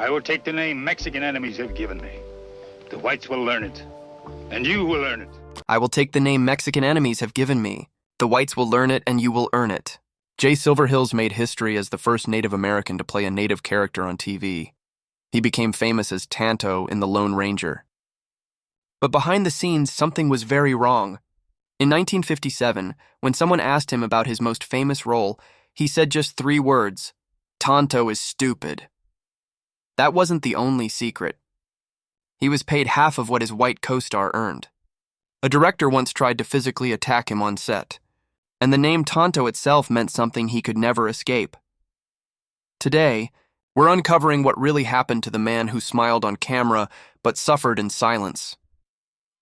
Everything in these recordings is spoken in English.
I will take the name Mexican enemies have given me. The whites will learn it, and you will earn it. I will take the name Mexican enemies have given me. The whites will learn it, and you will earn it. Jay Silverheels made history as the first Native American to play a Native character on TV. He became famous as Tonto in The Lone Ranger. But behind the scenes, something was very wrong. In 1957, when someone asked him about his most famous role, he said just 3 words: "Tonto is stupid." That wasn't the only secret. He was paid half of what his white co-star earned. A director once tried to physically attack him on set, and the name Tonto itself meant something he could never escape. Today, we're uncovering what really happened to the man who smiled on camera but suffered in silence.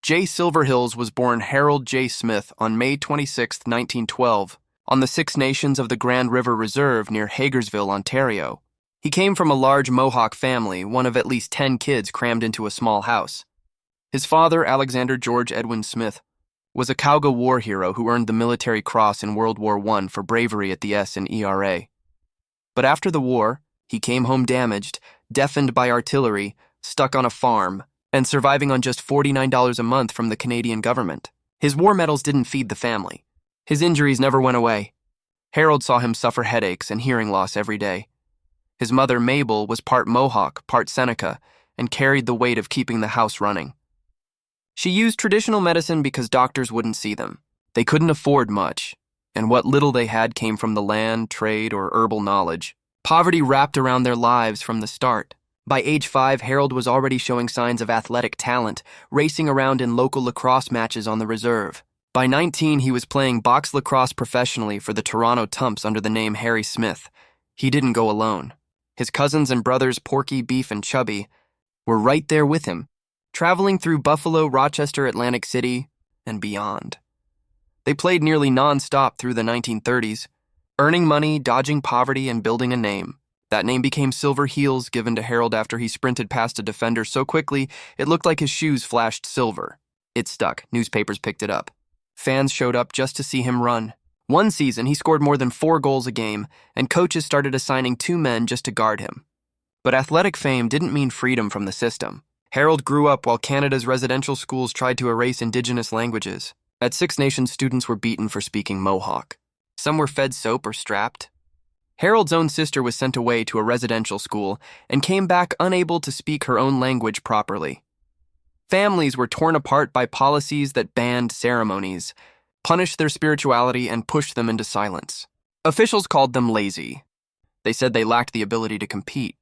Jay Silverheels was born Harold J. Smith on May 26, 1912, on the Six Nations of the Grand River Reserve near Hagersville, Ontario. He came from a large Mohawk family, one of at least 10 kids crammed into a small house. His father, Alexander George Edwin Smith, was a Cauga war hero who earned the Military Cross in World War I for bravery at the S in ERA. But after the war, he came home damaged, deafened by artillery, stuck on a farm, and surviving on just $49 a month from the Canadian government. His war medals didn't feed the family. His injuries never went away. Harold saw him suffer headaches and hearing loss every day. His mother, Mabel, was part Mohawk, part Seneca, and carried the weight of keeping the house running. She used traditional medicine because doctors wouldn't see them. They couldn't afford much, and what little they had came from the land, trade, or herbal knowledge. Poverty wrapped around their lives from the start. By age 5, Harold was already showing signs of athletic talent, racing around in local lacrosse matches on the reserve. By 19, he was playing box lacrosse professionally for the Toronto Tumps under the name Harry Smith. He didn't go alone. His cousins and brothers, Porky, Beef, and Chubby, were right there with him, traveling through Buffalo, Rochester, Atlantic City, and beyond. They played nearly non-stop through the 1930s, earning money, dodging poverty, and building a name. That name became Silverheels, given to Harold after he sprinted past a defender so quickly it looked like his shoes flashed silver. It stuck. Newspapers picked it up. Fans showed up just to see him run. One season, he scored more than 4 goals a game, and coaches started assigning 2 men just to guard him. But athletic fame didn't mean freedom from the system. Harold grew up while Canada's residential schools tried to erase Indigenous languages. At Six Nations, students were beaten for speaking Mohawk. Some were fed soap or strapped. Harold's own sister was sent away to a residential school and came back unable to speak her own language properly. Families were torn apart by policies that banned ceremonies, punished their spirituality, and pushed them into silence. Officials called them lazy. They said they lacked the ability to compete.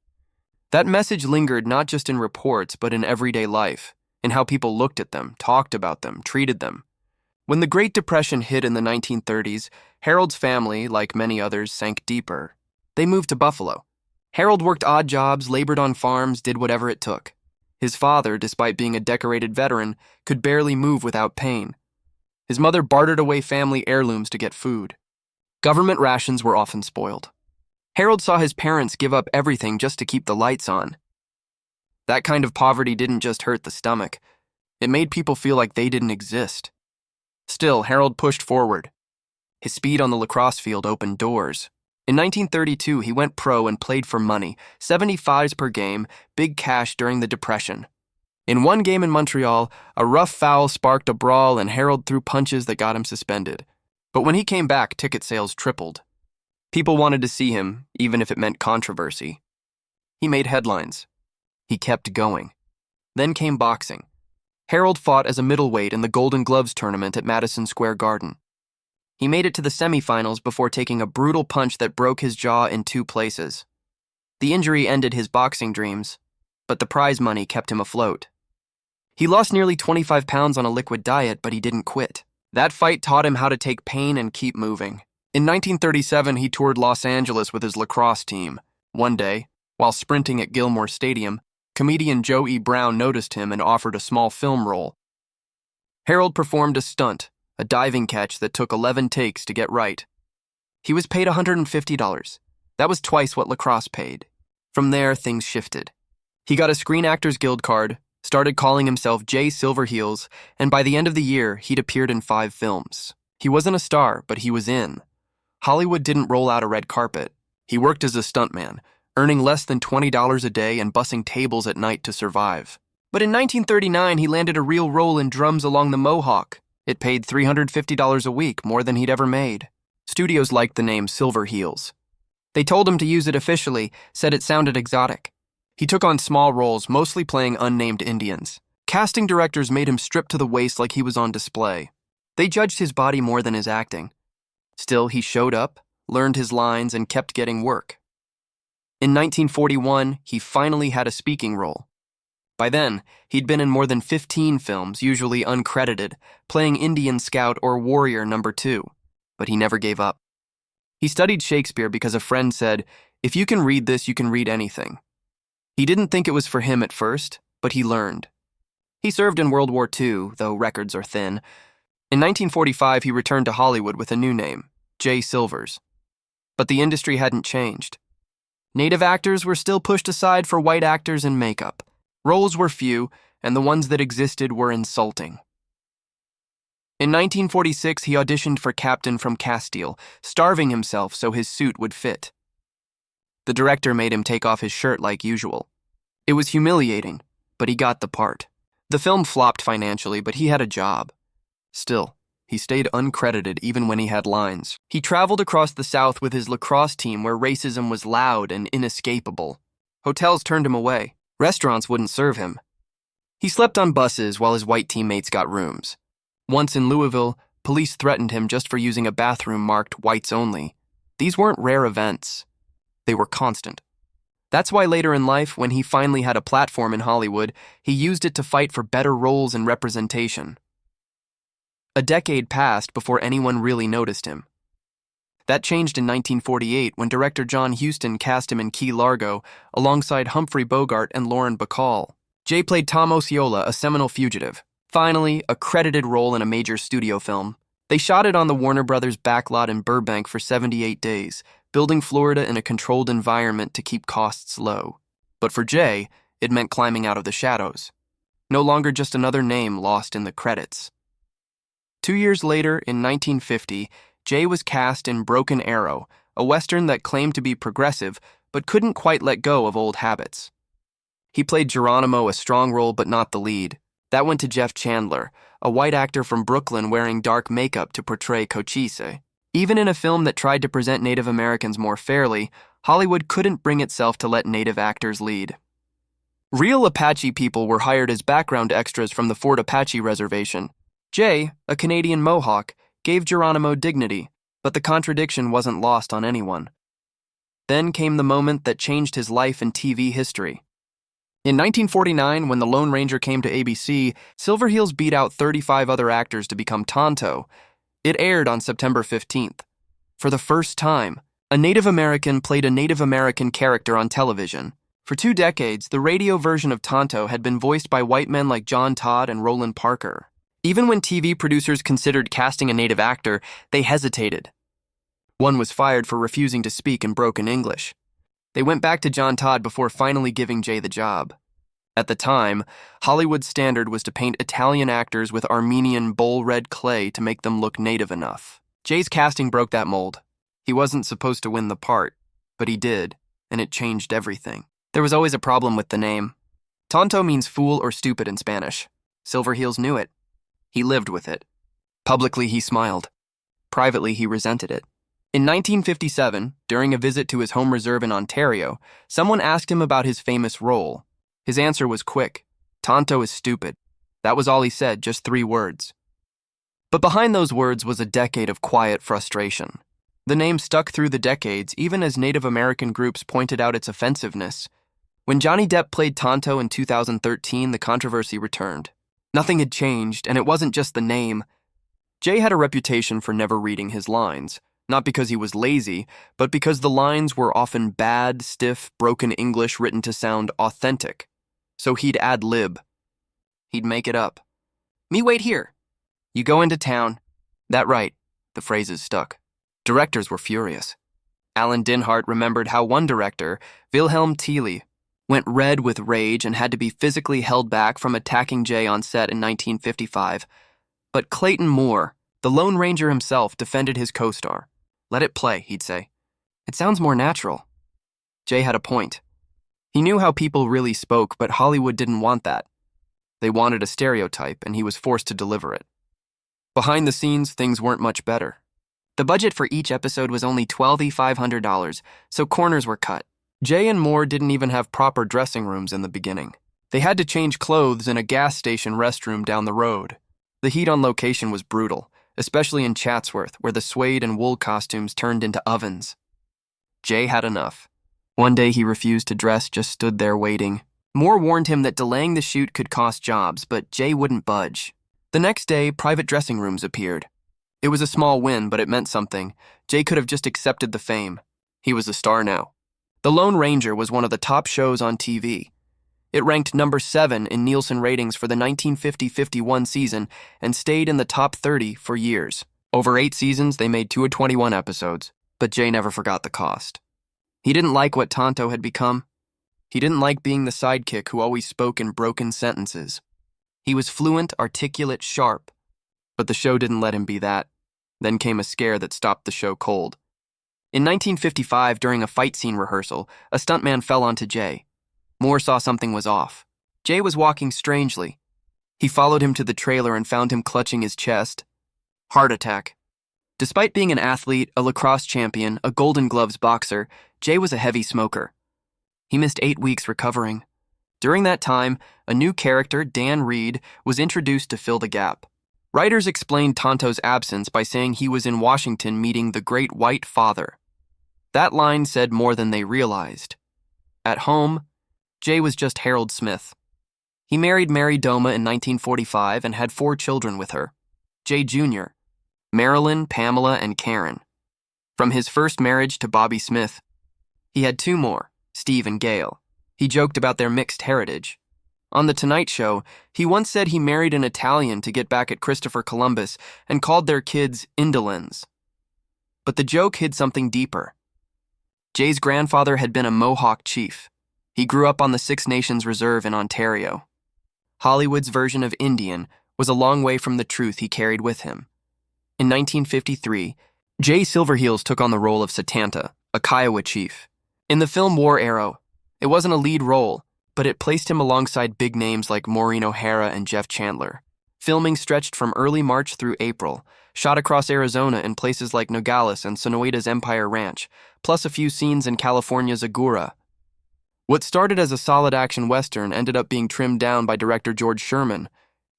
That message lingered not just in reports, but in everyday life, in how people looked at them, talked about them, treated them. When the Great Depression hit in the 1930s, Harold's family, like many others, sank deeper. They moved to Buffalo. Harold worked odd jobs, labored on farms, did whatever it took. His father, despite being a decorated veteran, could barely move without pain. His mother bartered away family heirlooms to get food. Government rations were often spoiled. Harold saw his parents give up everything just to keep the lights on. That kind of poverty didn't just hurt the stomach. It made people feel like they didn't exist. Still, Harold pushed forward. His speed on the lacrosse field opened doors. In 1932, he went pro and played for money, 75s per game, big cash during the Depression. In one game in Montreal, a rough foul sparked a brawl and Harold threw punches that got him suspended. But when he came back, ticket sales tripled. People wanted to see him, even if it meant controversy. He made headlines. He kept going. Then came boxing. Harold fought as a middleweight in the Golden Gloves tournament at Madison Square Garden. He made it to the semifinals before taking a brutal punch that broke his jaw in 2 places. The injury ended his boxing dreams, but the prize money kept him afloat. He lost nearly 25 pounds on a liquid diet, but he didn't quit. That fight taught him how to take pain and keep moving. In 1937, he toured Los Angeles with his lacrosse team. One day, while sprinting at Gilmore Stadium, comedian Joe E. Brown noticed him and offered a small film role. Harold performed a stunt, a diving catch that took 11 takes to get right. He was paid $150. That was twice what lacrosse paid. From there, things shifted. He got a Screen Actors Guild card, started calling himself Jay Silverheels, and by the end of the year, he'd appeared in 5 films. He wasn't a star, but he was in. Hollywood didn't roll out a red carpet. He worked as a stuntman, earning less than $20 a day and bussing tables at night to survive. But in 1939, he landed a real role in Drums Along the Mohawk. It paid $350 a week, more than he'd ever made. Studios liked the name Silverheels. They told him to use it officially, said it sounded exotic. He took on small roles, mostly playing unnamed Indians. Casting directors made him strip to the waist like he was on display. They judged his body more than his acting. Still, he showed up, learned his lines, and kept getting work. In 1941, he finally had a speaking role. By then, he'd been in more than 15 films, usually uncredited, playing Indian Scout or Warrior No. 2, but he never gave up. He studied Shakespeare because a friend said, "If you can read this, you can read anything." He didn't think it was for him at first, but he learned. He served in World War II, though records are thin. In 1945, he returned to Hollywood with a new name, Jay Silvers. But the industry hadn't changed. Native actors were still pushed aside for white actors in makeup. Roles were few, and the ones that existed were insulting. In 1946, he auditioned for Captain from Castile, starving himself so his suit would fit. The director made him take off his shirt like usual. It was humiliating, but he got the part. The film flopped financially, but he had a job. Still, he stayed uncredited even when he had lines. He traveled across the South with his lacrosse team where racism was loud and inescapable. Hotels turned him away. Restaurants wouldn't serve him. He slept on buses while his white teammates got rooms. Once in Louisville, police threatened him just for using a bathroom marked whites only. These weren't rare events. They were constant. That's why later in life, when he finally had a platform in Hollywood, he used it to fight for better roles and representation. A decade passed before anyone really noticed him. That changed in 1948 when director John Huston cast him in Key Largo alongside Humphrey Bogart and Lauren Bacall. Jay played Tom Osceola, a Seminole fugitive. Finally, a credited role in a major studio film. They shot it on the Warner Brothers backlot in Burbank for 78 days, building Florida in a controlled environment to keep costs low. But for Jay, it meant climbing out of the shadows. No longer just another name lost in the credits. 2 years later, in 1950, Jay was cast in Broken Arrow, a Western that claimed to be progressive, but couldn't quite let go of old habits. He played Geronimo, a strong role but not the lead. That went to Jeff Chandler, a white actor from Brooklyn wearing dark makeup to portray Cochise. Even in a film that tried to present Native Americans more fairly, Hollywood couldn't bring itself to let Native actors lead. Real Apache people were hired as background extras from the Fort Apache Reservation. Jay, a Canadian Mohawk, gave Geronimo dignity, but the contradiction wasn't lost on anyone. Then came the moment that changed his life and TV history. In 1949, when The Lone Ranger came to ABC, Silverheels beat out 35 other actors to become Tonto. It aired on September 15th. For the first time, a Native American played a Native American character on television. For 2 decades, the radio version of Tonto had been voiced by white men like John Todd and Roland Parker. Even when TV producers considered casting a Native actor, they hesitated. One was fired for refusing to speak in broken English. They went back to John Todd before finally giving Jay the job. At the time, Hollywood's standard was to paint Italian actors with Armenian bull red clay to make them look native enough. Jay's casting broke that mold. He wasn't supposed to win the part, but he did, and it changed everything. There was always a problem with the name. Tonto means fool or stupid in Spanish. Silverheels knew it. He lived with it. Publicly, he smiled. Privately, he resented it. In 1957, during a visit to his home reserve in Ontario, someone asked him about his famous role. His answer was quick. Tonto is stupid. That was all he said, just 3 words. But behind those words was a decade of quiet frustration. The name stuck through the decades, even as Native American groups pointed out its offensiveness. When Johnny Depp played Tonto in 2013, the controversy returned. Nothing had changed, and it wasn't just the name. Jay had a reputation for never reading his lines. Not because he was lazy, but because the lines were often bad, stiff, broken English written to sound authentic. So he'd ad-lib. He'd make it up. "Me wait here. You go into town." That right, the phrases stuck. Directors were furious. Alan Dinhart remembered how one director, Wilhelm Thiele, went red with rage and had to be physically held back from attacking Jay on set in 1955. But Clayton Moore, the Lone Ranger himself, defended his co-star. "Let it play," he'd say. "It sounds more natural." Jay had a point. He knew how people really spoke, but Hollywood didn't want that. They wanted a stereotype, and he was forced to deliver it. Behind the scenes, things weren't much better. The budget for each episode was only $12,500, so corners were cut. Jay and Moore didn't even have proper dressing rooms in the beginning. They had to change clothes in a gas station restroom down the road. The heat on location was brutal, especially in Chatsworth, where the suede and wool costumes turned into ovens. Jay had enough. One day he refused to dress, just stood there waiting. Moore warned him that delaying the shoot could cost jobs, but Jay wouldn't budge. The next day, private dressing rooms appeared. It was a small win, but it meant something. Jay could have just accepted the fame. He was a star now. The Lone Ranger was one of the top shows on TV. It ranked number 7 in Nielsen ratings for the 1950-51 season and stayed in the top 30 for years. Over 8 seasons, they made 221 episodes, but Jay never forgot the cost. He didn't like what Tonto had become. He didn't like being the sidekick who always spoke in broken sentences. He was fluent, articulate, sharp, but the show didn't let him be that. Then came a scare that stopped the show cold. In 1955, during a fight scene rehearsal, a stuntman fell onto Jay. Moore saw something was off. Jay was walking strangely. He followed him to the trailer and found him clutching his chest. Heart attack. Despite being an athlete, a lacrosse champion, a Golden Gloves boxer, Jay was a heavy smoker. He missed 8 weeks recovering. During that time, a new character, Dan Reed, was introduced to fill the gap. Writers explained Tonto's absence by saying he was in Washington meeting the Great White Father. That line said more than they realized. At home, Jay was just Harold Smith. He married Mary Doma in 1945 and had 4 children with her. Jay Jr., Marilyn, Pamela, and Karen. From his first marriage to Bobby Smith, he had 2 more, Steve and Gail. He joked about their mixed heritage. On The Tonight Show, he once said he married an Italian to get back at Christopher Columbus and called their kids indolens. But the joke hid something deeper. Jay's grandfather had been a Mohawk chief. He grew up on the Six Nations Reserve in Ontario. Hollywood's version of Indian was a long way from the truth he carried with him. In 1953, Jay Silverheels took on the role of Satanta, a Kiowa chief. In the film War Arrow, it wasn't a lead role, but it placed him alongside big names like Maureen O'Hara and Jeff Chandler. Filming stretched from early March through April, shot across Arizona in places like Nogales and Sonoita's Empire Ranch, plus a few scenes in California's Agoura. What started as a solid action western ended up being trimmed down by director George Sherman,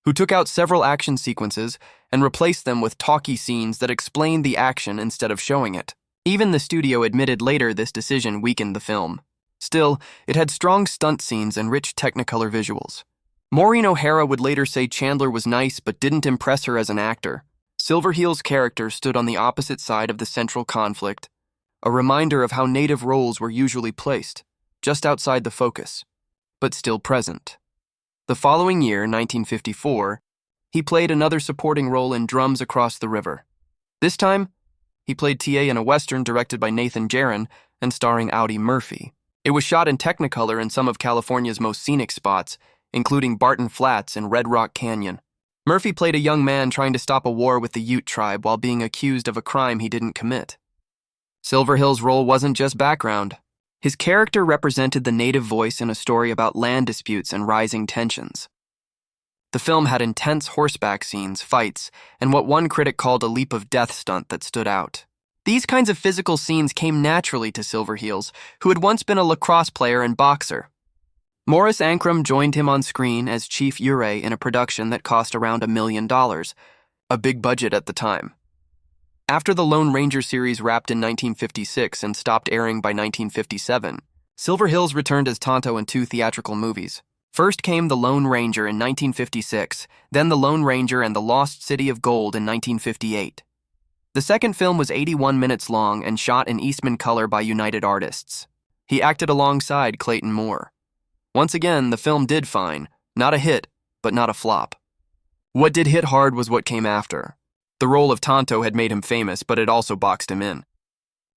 who took out several action sequences and replaced them with talky scenes that explained the action instead of showing it. Even the studio admitted later this decision weakened the film. Still, it had strong stunt scenes and rich Technicolor visuals. Maureen O'Hara would later say Chandler was nice but didn't impress her as an actor. Silverheels' character stood on the opposite side of the central conflict, a reminder of how native roles were usually placed, just outside the focus, but still present. The following year, 1954, he played another supporting role in Drums Across the River. This time, he played TA in a western directed by Nathan Jaron and starring Audie Murphy. It was shot in Technicolor in some of California's most scenic spots, including Barton Flats and Red Rock Canyon. Murphy played a young man trying to stop a war with the Ute tribe while being accused of a crime he didn't commit. Silverheels' role wasn't just background. His character represented the native voice in a story about land disputes and rising tensions. The film had intense horseback scenes, fights, and what one critic called a leap of death stunt that stood out. These kinds of physical scenes came naturally to Silverheels, who had once been a lacrosse player and boxer. Morris Ankrum joined him on screen as Chief Urey in a production that cost around $1 million, a big budget at the time. After the Lone Ranger series wrapped in 1956 and stopped airing by 1957, Silverheels returned as Tonto in 2 theatrical movies. First came The Lone Ranger in 1956, then The Lone Ranger and the Lost City of Gold in 1958. The second film was 81 minutes long and shot in Eastman color by United Artists. He acted alongside Clayton Moore. Once again, the film did fine. Not a hit, but not a flop. What did hit hard was what came after. The role of Tonto had made him famous, but it also boxed him in.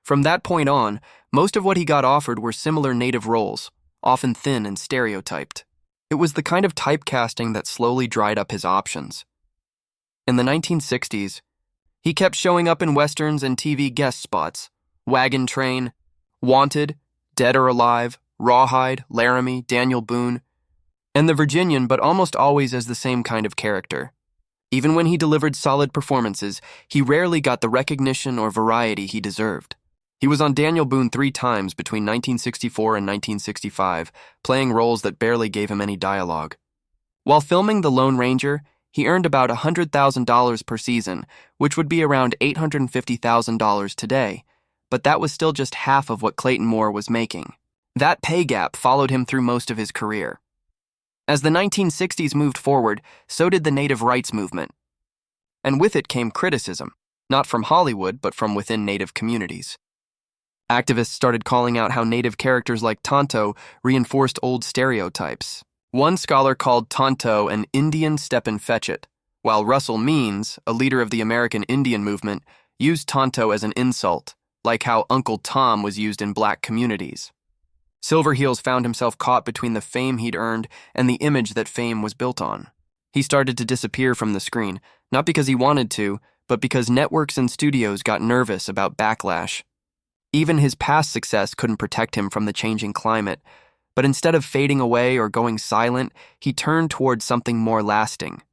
From that point on, most of what he got offered were similar native roles, often thin and stereotyped. It was the kind of typecasting that slowly dried up his options. In the 1960s, he kept showing up in westerns and TV guest spots, Wagon Train, Wanted, Dead or Alive, Rawhide, Laramie, Daniel Boone, and the Virginian, but almost always as the same kind of character. Even when he delivered solid performances, he rarely got the recognition or variety he deserved. He was on Daniel Boone 3 times between 1964 and 1965, playing roles that barely gave him any dialogue. While filming The Lone Ranger, he earned about $100,000 per season, which would be around $850,000 today, but that was still just half of what Clayton Moore was making. That pay gap followed him through most of his career. As the 1960s moved forward, so did the Native rights movement. And with it came criticism, not from Hollywood, but from within Native communities. Activists started calling out how Native characters like Tonto reinforced old stereotypes. One scholar called Tonto an Indian step-and-fetch-it, while Russell Means, a leader of the American Indian movement, used Tonto as an insult, like how Uncle Tom was used in black communities. Silverheels found himself caught between the fame he'd earned and the image that fame was built on. He started to disappear from the screen, not because he wanted to, but because networks and studios got nervous about backlash. Even his past success couldn't protect him from the changing climate, but instead of fading away or going silent, he turned towards something more lasting.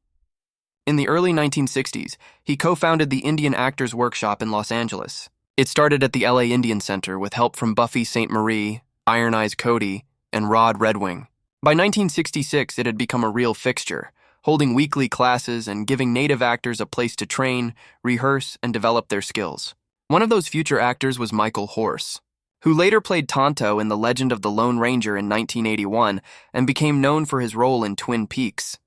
In the early 1960s, he co-founded the Indian Actors Workshop in Los Angeles. It started at the LA Indian Center with help from Buffy St. Marie, Iron Eyes Cody, and Rod Redwing. By 1966, it had become a real fixture, holding weekly classes and giving Native actors a place to train, rehearse, and develop their skills. One of those future actors was Michael Horse, who later played Tonto in The Legend of the Lone Ranger in 1981 and became known for his role in Twin Peaks.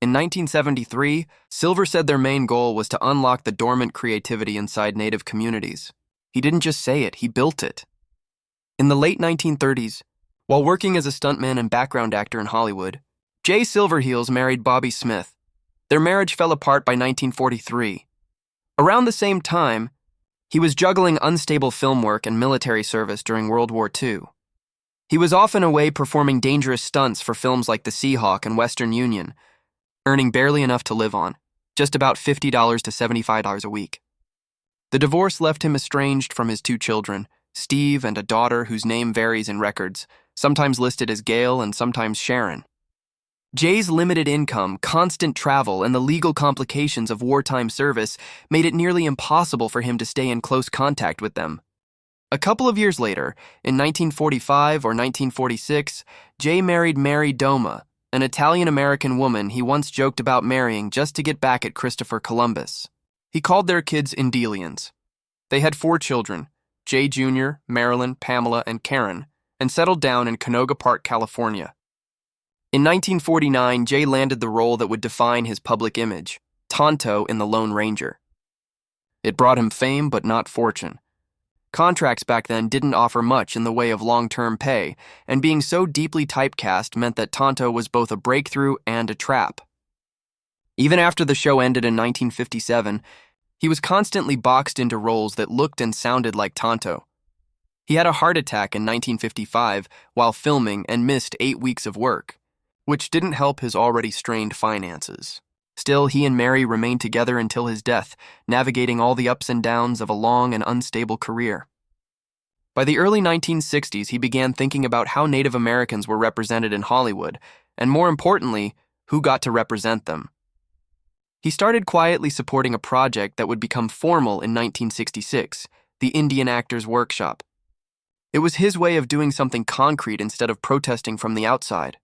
In 1973, Silver said their main goal was to unlock the dormant creativity inside Native communities. He didn't just say it, he built it. In the late 1930s, while working as a stuntman and background actor in Hollywood, Jay Silverheels married Bobby Smith. Their marriage fell apart by 1943. Around the same time, he was juggling unstable film work and military service during World War II. He was often away performing dangerous stunts for films like The Seahawk and Western Union, earning barely enough to live on, just about $50 to $75 a week. The divorce left him estranged from his 2 children, Steve and a daughter whose name varies in records, sometimes listed as Gail and sometimes Sharon. Jay's limited income, constant travel, and the legal complications of wartime service made it nearly impossible for him to stay in close contact with them. A couple of years later, in 1945 or 1946, Jay married Mary Doma, an Italian-American woman he once joked about marrying just to get back at Christopher Columbus. He called their kids Indelians. They had 4 children, Jay Jr., Marilyn, Pamela, and Karen, and settled down in Canoga Park, California. In 1949, Jay landed the role that would define his public image, Tonto in The Lone Ranger. It brought him fame, but not fortune. Contracts back then didn't offer much in the way of long-term pay, and being so deeply typecast meant that Tonto was both a breakthrough and a trap. Even after the show ended in 1957, he was constantly boxed into roles that looked and sounded like Tonto. He had a heart attack in 1955 while filming and missed 8 weeks of work, which didn't help his already strained finances. Still, he and Mary remained together until his death, navigating all the ups and downs of a long and unstable career. By the early 1960s, he began thinking about how Native Americans were represented in Hollywood, and more importantly, who got to represent them. He started quietly supporting a project that would become formal in 1966, the Indian Actors Workshop. It was his way of doing something concrete instead of protesting from the outside.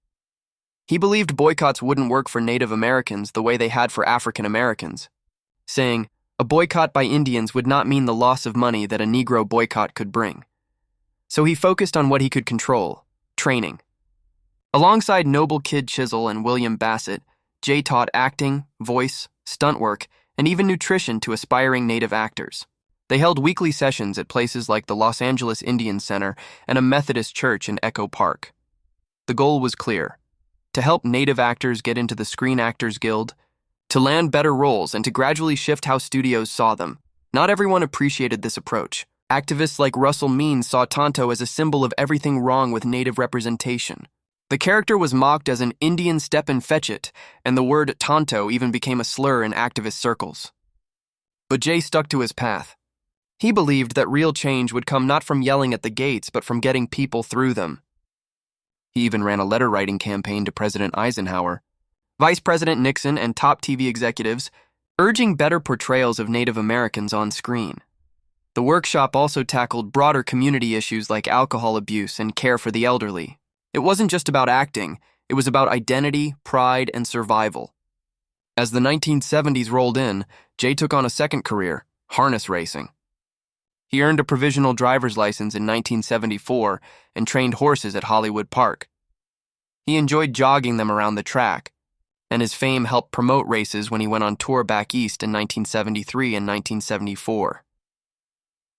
He believed boycotts wouldn't work for Native Americans the way they had for African Americans, saying, a boycott by Indians would not mean the loss of money that a Negro boycott could bring. So he focused on what he could control, training. Alongside Noble Kid Chisel and William Bassett, Jay taught acting, voice, stunt work, and even nutrition to aspiring Native actors. They held weekly sessions at places like the Los Angeles Indian Center and a Methodist church in Echo Park. The goal was clear: to help Native actors get into the Screen Actors Guild, to land better roles, and to gradually shift how studios saw them. Not everyone appreciated this approach. Activists like Russell Means saw Tonto as a symbol of everything wrong with Native representation. The character was mocked as an Indian step-and-fetch-it, and the word Tonto even became a slur in activist circles. But Jay stuck to his path. He believed that real change would come not from yelling at the gates, but from getting people through them. He even ran a letter-writing campaign to President Eisenhower, Vice President Nixon, and top TV executives, urging better portrayals of Native Americans on screen. The workshop also tackled broader community issues like alcohol abuse and care for the elderly. It wasn't just about acting, it was about identity, pride, and survival. As the 1970s rolled in, Jay took on a second career, harness racing. He earned a provisional driver's license in 1974 and trained horses at Hollywood Park. He enjoyed jogging them around the track, and his fame helped promote races when he went on tour back east in 1973 and 1974.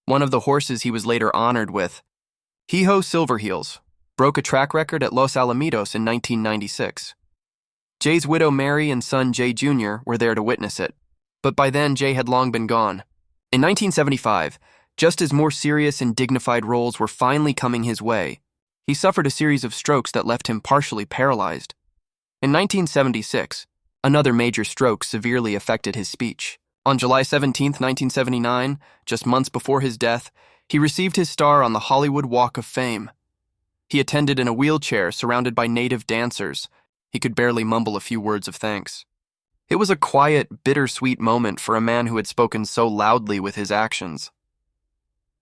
One of the horses he was later honored with, Jay Silverheels, broke a track record at Los Alamitos in 1996. Jay's widow Mary and son Jay Jr. were there to witness it, but by then Jay had long been gone. In 1975, just as more serious and dignified roles were finally coming his way, he suffered a series of strokes that left him partially paralyzed. In 1976, another major stroke severely affected his speech. On July 17, 1979, just months before his death, he received his star on the Hollywood Walk of Fame. He attended in a wheelchair surrounded by native dancers. He could barely mumble a few words of thanks. It was a quiet, bittersweet moment for a man who had spoken so loudly with his actions.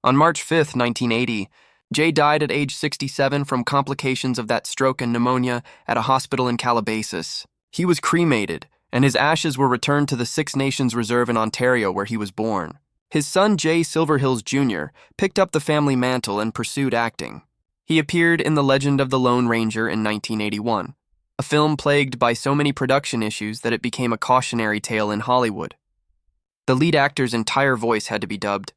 On March 5, 1980, Jay died at age 67 from complications of that stroke and pneumonia at a hospital in Calabasas. He was cremated, and his ashes were returned to the Six Nations Reserve in Ontario where he was born. His son Jay Silverheels Jr. picked up the family mantle and pursued acting. He appeared in The Legend of the Lone Ranger in 1981, a film plagued by so many production issues that it became a cautionary tale in Hollywood. The lead actor's entire voice had to be dubbed.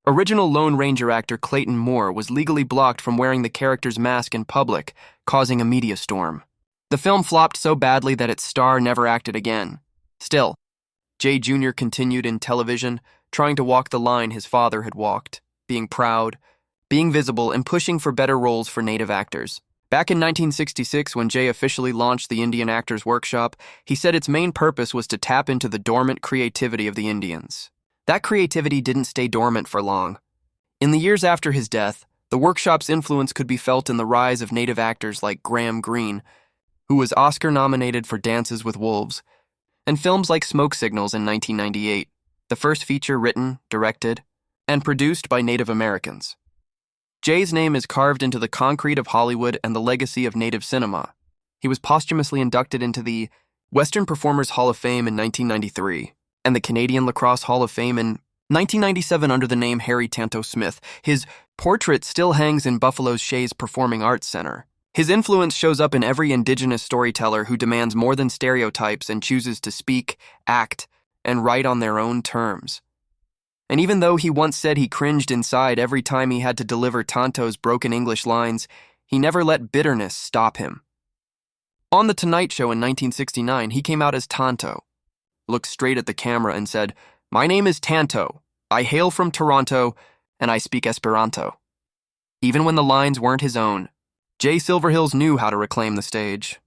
Original Lone Ranger actor Clayton Moore was legally blocked from wearing the character's mask in public, causing a media storm. The film flopped so badly that its star never acted again. Still, Jay Jr. continued in television, trying to walk the line his father had walked, being proud, being visible, and pushing for better roles for Native actors. Back in 1966, when Jay officially launched the Indian Actors Workshop, he said its main purpose was to tap into the dormant creativity of the Indians. That creativity didn't stay dormant for long. In the years after his death, the workshop's influence could be felt in the rise of Native actors like Graham Greene, who was Oscar-nominated for Dances with Wolves, and films like Smoke Signals in 1998, the first feature written, directed, and produced by Native Americans. Jay's name is carved into the concrete of Hollywood and the legacy of Native cinema. He was posthumously inducted into the Western Performers Hall of Fame in 1993, and the Canadian Lacrosse Hall of Fame in 1997 under the name Harry Tonto Smith. His portrait still hangs in Buffalo's Shays Performing Arts Center. His influence shows up in every Indigenous storyteller who demands more than stereotypes and chooses to speak, act, and write on their own terms. And even though he once said he cringed inside every time he had to deliver Tonto's broken English lines, he never let bitterness stop him. On The Tonight Show in 1969, he came out as Tonto, looked straight at the camera and said, "My name is Tonto. I hail from Toronto, and I speak Esperanto." Even when the lines weren't his own, Jay Silverheels knew how to reclaim the stage.